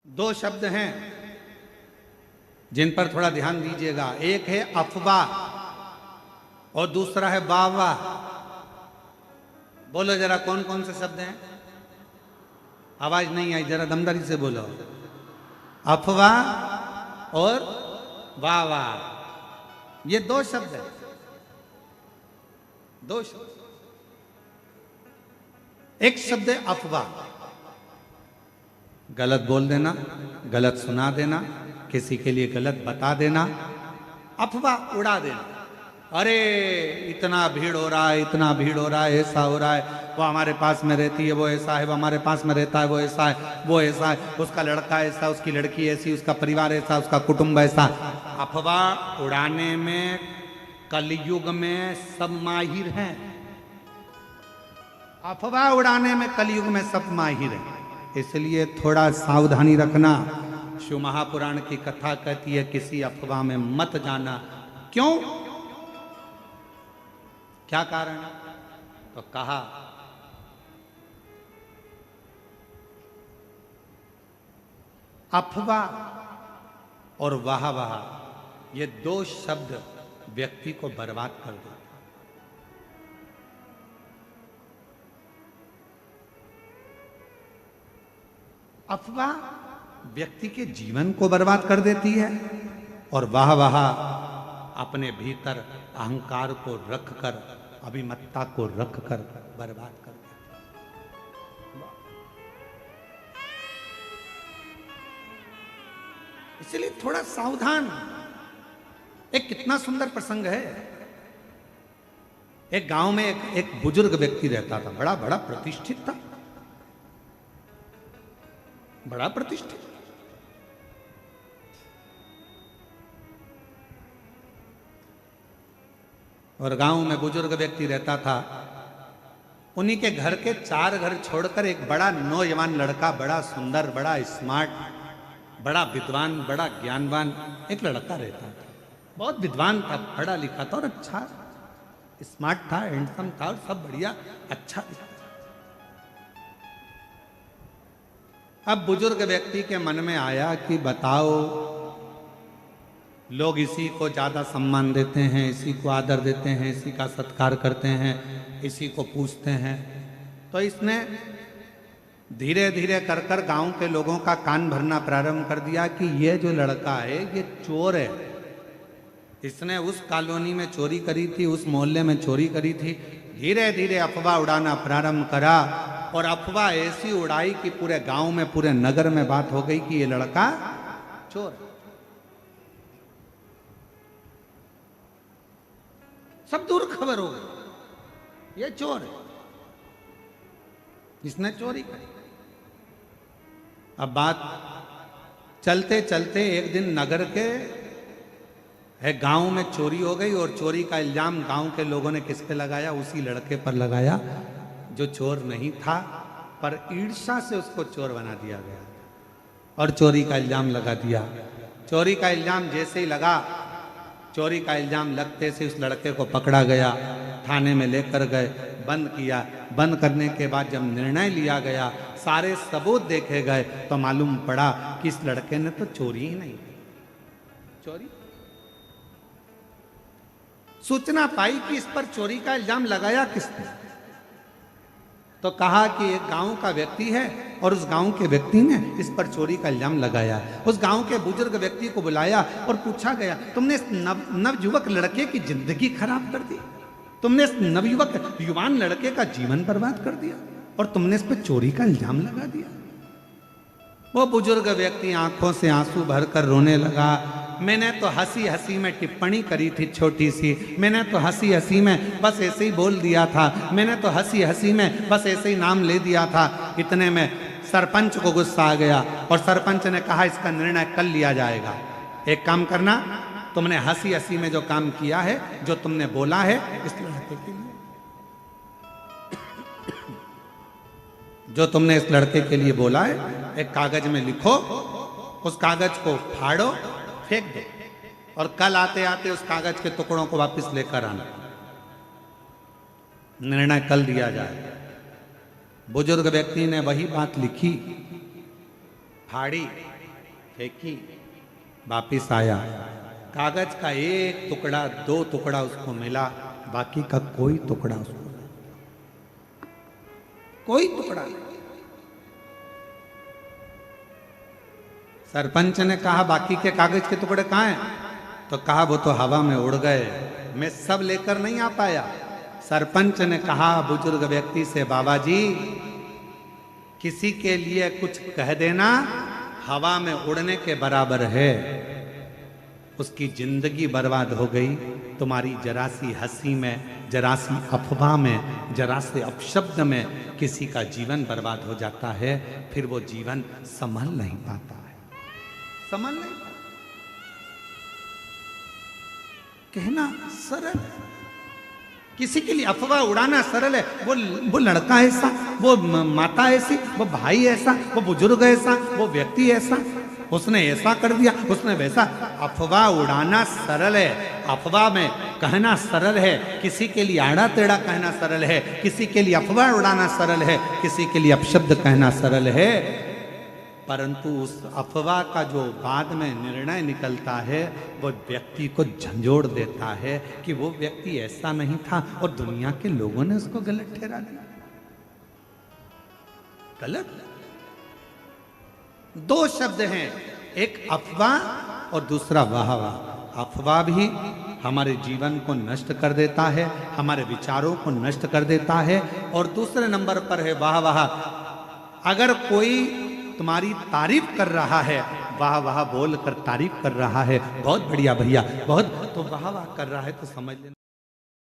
दो शब्द हैं जिन पर थोड़ा ध्यान दीजिएगा। एक है अफवाह और दूसरा है वाह। बोलो जरा कौन कौन से शब्द हैं? आवाज नहीं आई, जरा दमदारी से बोलो। अफवाह और वाह, ये दो शब्द हैं, दो शब्द। एक शब्द है अफवाह, गलत बोल देना, गलत सुना देना, किसी के लिए गलत बता देना, अफवाह उड़ा देना। अरे इतना भीड़ हो रहा है, इतना भीड़ हो रहा है, ऐसा हो रहा है, वो हमारे पास में रहती है, वो ऐसा है, वो हमारे पास में रहता है, वो ऐसा है, वो ऐसा है, उसका लड़का ऐसा, उसकी लड़की ऐसी, उसका परिवार ऐसा, उसका कुटुंब ऐसा। अफवाह उड़ाने में कलयुग में सब माहिर हैं। अफवाह उड़ाने में कलयुग में सब माहिर हैं, इसलिए थोड़ा सावधानी रखना। शिव महापुराण की कथा कहती है किसी अफवाह में मत जाना। क्यों? क्या कारण? तो कहा अफवाह और वाह ये दो शब्द व्यक्ति को बर्बाद कर देते। अफवाह व्यक्ति के जीवन को बर्बाद कर देती है और वाह अपने भीतर अहंकार को रखकर, अभिमत्ता को रखकर बर्बाद कर देती है। इसलिए थोड़ा सावधान। एक कितना सुंदर प्रसंग है। एक गांव में एक बुजुर्ग व्यक्ति रहता था, बड़ा बड़ा प्रतिष्ठित था, बड़ा प्रतिष्ठित। और गांव में बुजुर्ग व्यक्ति रहता था। उन्हीं के घर के 4 घर छोड़कर एक बड़ा नौजवान लड़का, बड़ा सुंदर, बड़ा स्मार्ट, बड़ा विद्वान, बड़ा ज्ञानवान एक लड़का रहता था। बहुत विद्वान था, पढ़ा लिखा था और अच्छा स्मार्ट था, हैंडसम था और सब बढ़िया अच्छा था। अब बुजुर्ग व्यक्ति के मन में आया कि बताओ, लोग इसी को ज़्यादा सम्मान देते हैं, इसी को आदर देते हैं, इसी का सत्कार करते हैं, इसी को पूछते हैं। तो इसने धीरे धीरे कर कर गांव के लोगों का कान भरना प्रारंभ कर दिया कि ये जो लड़का है ये चोर है। इसने उस कॉलोनी में चोरी करी थी, उस मोहल्ले में चोरी करी थी। धीरे धीरे अफवाह उड़ाना प्रारंभ करा और अफवाह ऐसी उड़ाई कि पूरे गांव में, पूरे नगर में बात हो गई कि ये लड़का चोर है। सब दूर खबर हो गई, ये चोर है, इसने चोरी करी। अब बात चलते चलते एक दिन नगर के गांव में चोरी हो गई और चोरी का इल्जाम गांव के लोगों ने किस पे लगाया? उसी लड़के पर लगाया जो चोर नहीं था, पर ईर्ष्या से उसको चोर बना दिया गया और चोरी का इल्जाम लगा दिया। चोरी का इल्जाम जैसे ही लगा, चोरी का इल्जाम लगते से उस लड़के को पकड़ा गया, थाने में लेकर गए, बंद किया। बंद करने के बाद जब निर्णय लिया गया, सारे सबूत देखे गए, तो मालूम पड़ा कि इस लड़के ने तो चोरी ही नहीं की। चोरी सूचना पाई कि इस पर चोरी का इल्जाम लगाया किसने, तो कहा कि एक गांव का व्यक्ति है और उस गांव के व्यक्ति ने इस पर चोरी का इल्जाम लगाया। उस गांव के बुजुर्ग व्यक्ति को बुलाया और पूछा गया, तुमने इस नवयुवक लड़के की जिंदगी खराब कर दी, तुमने इस नवयुवक युवान लड़के का जीवन बर्बाद कर दिया और तुमने इस पर चोरी का इल्जाम लगा दिया। वो बुजुर्ग व्यक्ति आंखों से आंसू भरकर रोने लगा। मैंने तो हंसी हंसी में टिप्पणी करी थी छोटी सी, मैंने तो हंसी हंसी में बस ऐसे ही बोल दिया था, मैंने तो हंसी हंसी में बस ऐसे ही नाम ले दिया था। इतने में सरपंच को गुस्सा आ गया और सरपंच ने कहा इसका निर्णय कल लिया जाएगा। एक काम करना, तुमने हंसी हंसी में जो काम किया है, जो तुमने बोला है, इस लड़के के लिए, जो तुमने इस लड़के के लिए बोला है, एक कागज में लिखो, उस कागज को फाड़ो, फेंक दो और कल आते आते उस कागज के टुकड़ों को वापस लेकर आना। निर्णय कल दिया जाए। बुजुर्ग व्यक्ति ने वही बात लिखी, फाड़ी, फेंकी, वापिस आया, कागज का एक टुकड़ा, 2 टुकड़ा उसको मिला, बाकी का कोई टुकड़ा उसको नहीं, कोई टुकड़ा नहीं। सरपंच ने कहा बाकी के कागज के टुकड़े कहाँ हैं? तो कहा वो तो हवा में उड़ गए, मैं सब लेकर नहीं आ पाया। सरपंच ने कहा बुजुर्ग व्यक्ति से, बाबा जी किसी के लिए कुछ कह देना हवा में उड़ने के बराबर है, उसकी जिंदगी बर्बाद हो गई। तुम्हारी जरा सी हंसी में, जरा सी अफवाह में, जरा से अपशब्द में किसी का जीवन बर्बाद हो जाता है, फिर वो जीवन संभल नहीं पाता है, संभल नहीं पाता। कहना सरल है, किसी के लिए अफवाह उड़ाना सरल है। वो लड़का ऐसा, वो माता ऐसी, वो भाई ऐसा, वो बुजुर्ग ऐसा, वो व्यक्ति ऐसा, उसने ऐसा कर दिया, उसने वैसा। अफवाह उड़ाना सरल है, अफवाह में कहना सरल है, किसी के लिए आड़ा टेढ़ा कहना सरल है, किसी के लिए अफवाह उड़ाना सरल है, किसी के लिए अपशब्द कहना सरल है। परंतु उस अफवाह का जो बाद में निर्णय निकलता है वो व्यक्ति को झंझोड़ देता है कि वो व्यक्ति ऐसा नहीं था और दुनिया के लोगों ने उसको गलत ठहरा दिया। गलत। 2 शब्द हैं, एक अफवाह और दूसरा वाह वाह। अफवाह भी हमारे जीवन को नष्ट कर देता है, हमारे विचारों को नष्ट कर देता है। और दूसरे नंबर पर है वाह वाह। अगर कोई तुम्हारी तारीफ कर रहा है, वाह वाह बोल कर तारीफ कर रहा है, बहुत बढ़िया भैया, बहुत, तो वाह वाह कर रहा है तो समझ लेना